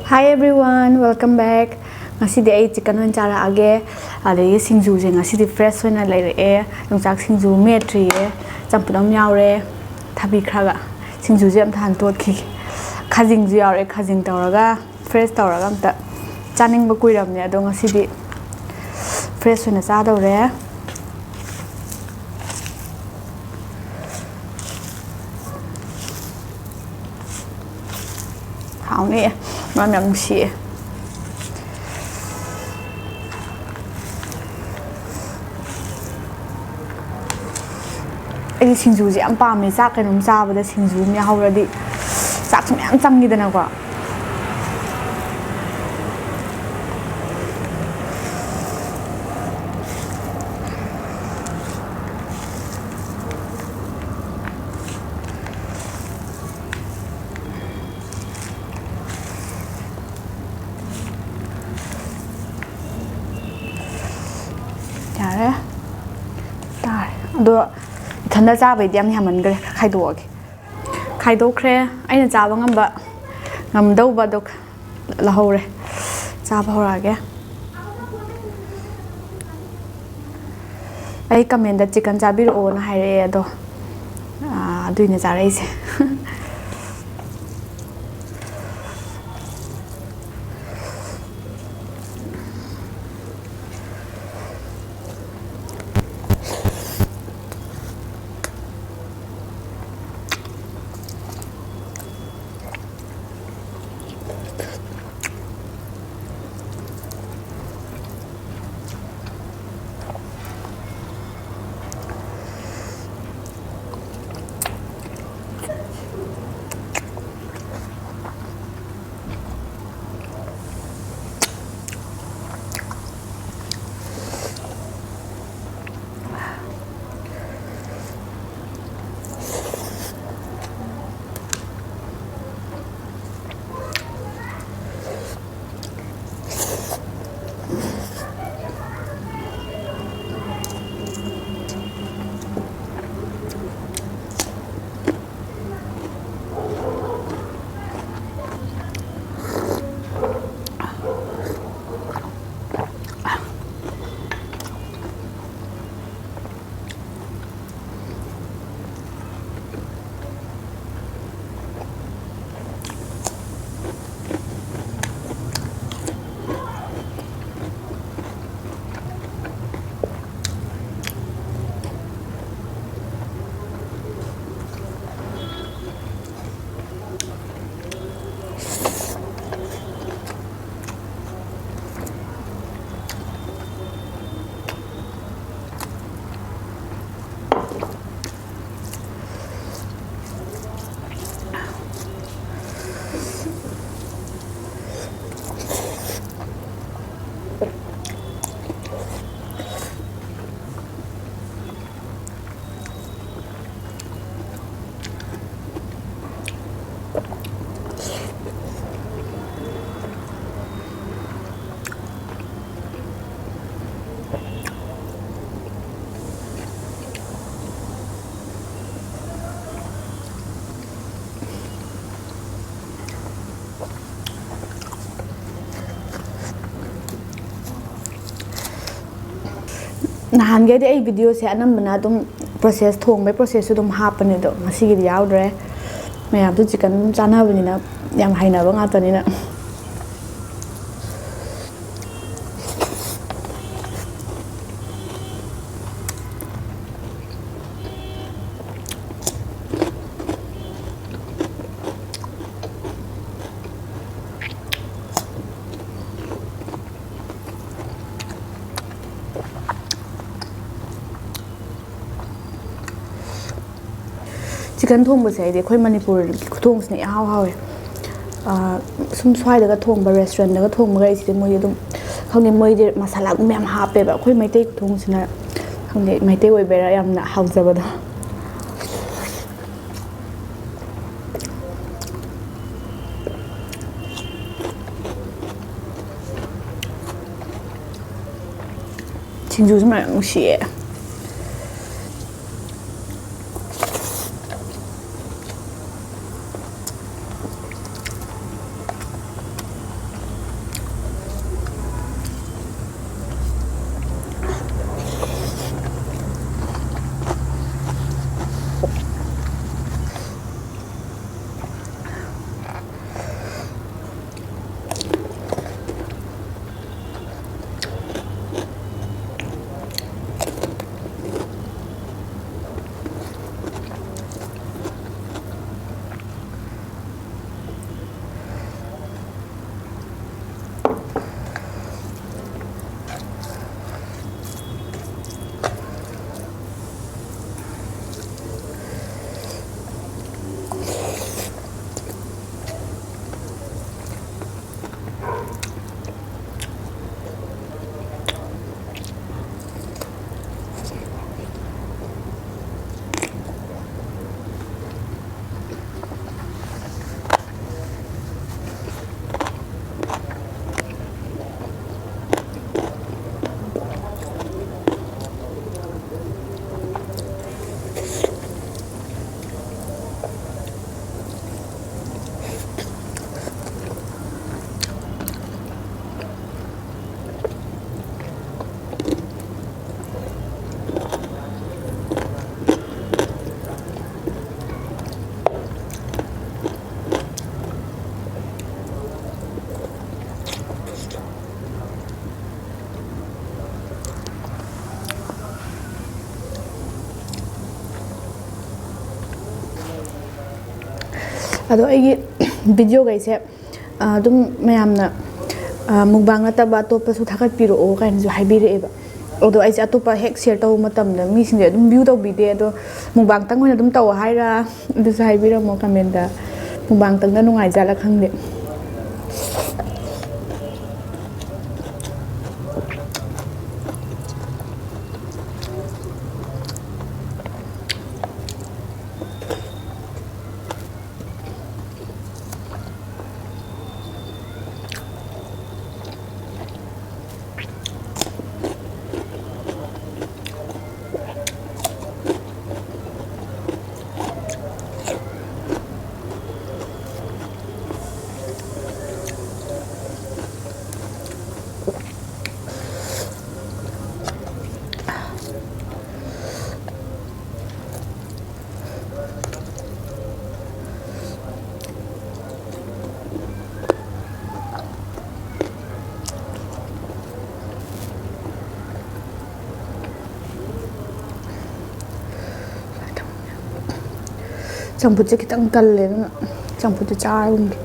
Hi everyone, welcome back. Ngasidi ay chicken on chara age. Adagi singju je ngasidi fresh hoina leire. Nungchak singju metri e. Champudam yaure. Thabi khraga. Singju je am than tot ki. Khajing ju yaure khajing tawraga fresh tawraga amta chaning ba kuiram ne ado ngasidi fresh hoina cha dawre. Hảo nè, ngon lắm xì. Ai singju ji am pa me sak kai nom sa ba da singju me hawra di sak sum yam chang ni da na kwa. Yare. Tar. Do thanda cha bai diam yaman gre khai do ge. Khai do kre aina cha ba ngam do ba do la hore. Cha ba hora ge. Ai comment da chicken cha bi ro na hai re do. Duine cha re se. Nahan ge ai video se anam bana dum process thong mai process su dum hap ne do ngasi gi yaw dre mayam tu chicken chana bani na yam haina ba nga tani na chicken thong ba sai de khoi manipur ki thong sne haw haw sum swai daga thong ba restaurant daga thong ba isi moi dum khongni moi de masala gum yam ha pe ba khoi mai te thong sina khongni mai te oi bera yam na haw jaba da singju ma ngu xie ꯑꯗꯣ ꯑꯩꯒꯤ ꯚꯤꯗꯤꯑꯣꯈꯩꯁꯦ ꯑꯗꯨꯝ ꯃꯌꯥꯝꯅ mukbang ꯅꯠꯇꯕ ꯑꯇꯣꯞꯄꯁꯨ ꯊꯥꯒꯠꯄꯤꯔꯛꯑꯣ ꯀꯥꯏꯅꯁꯨ ꯍꯥꯏꯕꯤꯔꯛꯑꯦꯕ ꯑꯗꯣ ꯑꯩꯁꯦ ꯑꯇꯣꯞꯄ ꯍꯦꯛ ꯁꯦꯌꯔ ꯇꯧꯕ ꯃꯇꯝꯗ ꯃꯤꯁꯤꯡꯁꯦ ꯑꯗꯨꯝ ꯚ꯭ꯌꯨ ꯇꯧꯕꯤꯗꯦ ꯑꯗꯣ ꯃꯨꯛꯕꯥꯡꯇꯪ ꯑꯣꯏꯅ ꯑꯗꯨꯝ ꯇꯧ ꯍꯥꯏꯔ ꯑꯗꯨꯁꯨ ꯍꯥꯏꯕꯤꯔꯝꯃꯣ ꯀꯃꯦꯟꯇ ꯃꯨꯛꯕꯥꯡꯇꯪꯅ ꯅꯨꯡꯉꯥꯏꯖꯥꯠꯂ ꯈꯪꯗꯦ ꯆꯝꯐꯨꯠꯁꯦ ꯈꯤꯇꯪ ꯀꯜꯂꯦ ꯑꯗꯨꯅ ꯆꯝꯐꯨꯠꯁꯦ ꯆꯥꯔꯒꯨꯝꯒꯦ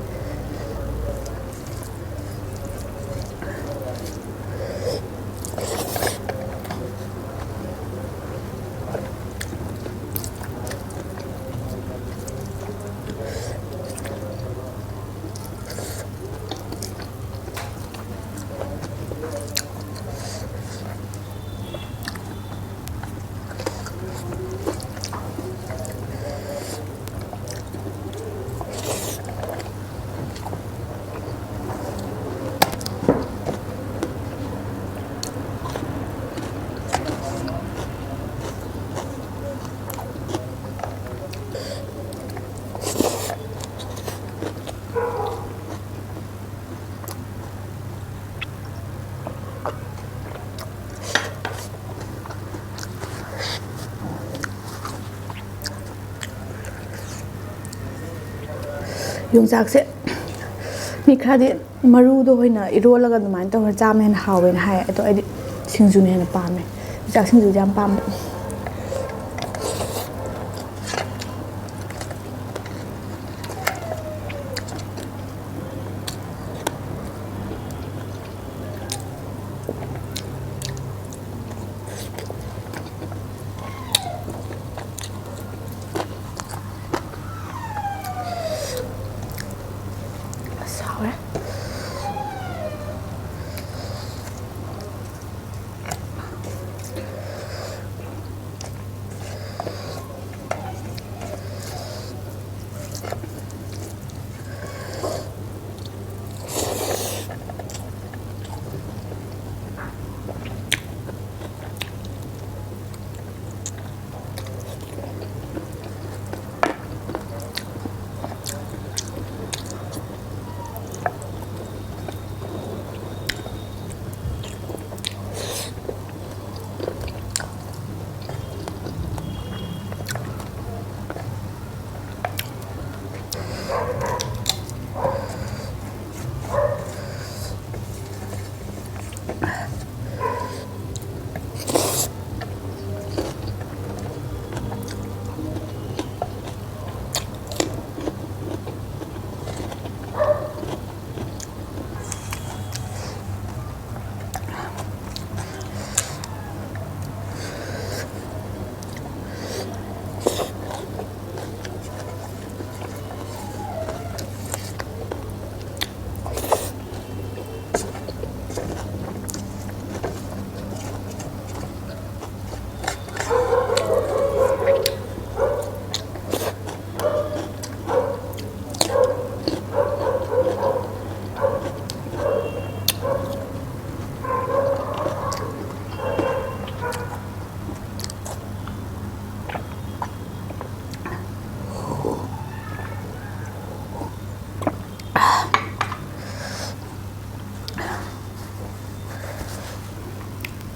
ꯌꯣꯡꯆꯥꯛꯁꯦ ꯃꯤ ꯈꯔꯗꯤ ꯃꯔꯨꯗꯣ ꯑꯣꯏꯅ ꯏꯔꯣꯜꯂꯒ ꯑꯗꯨꯃꯥꯏꯅ ꯇꯧꯔ ꯆꯥꯕꯅ ꯍꯦꯟꯅ ꯍꯥꯎꯋꯦꯅ ꯍꯥꯏ ꯑꯗꯣ ꯑꯩꯗꯤ ꯁꯤꯡꯖꯨꯅ ꯍꯦꯟꯅ ꯄꯥꯝꯃꯦ ꯌꯣꯡꯆꯥꯛ ꯁꯤꯡꯖꯨꯁꯦ ꯌꯥꯝ ꯄꯥꯝꯕ ꯑꯁ ꯍꯥꯎꯔꯦ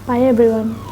Bye everyone.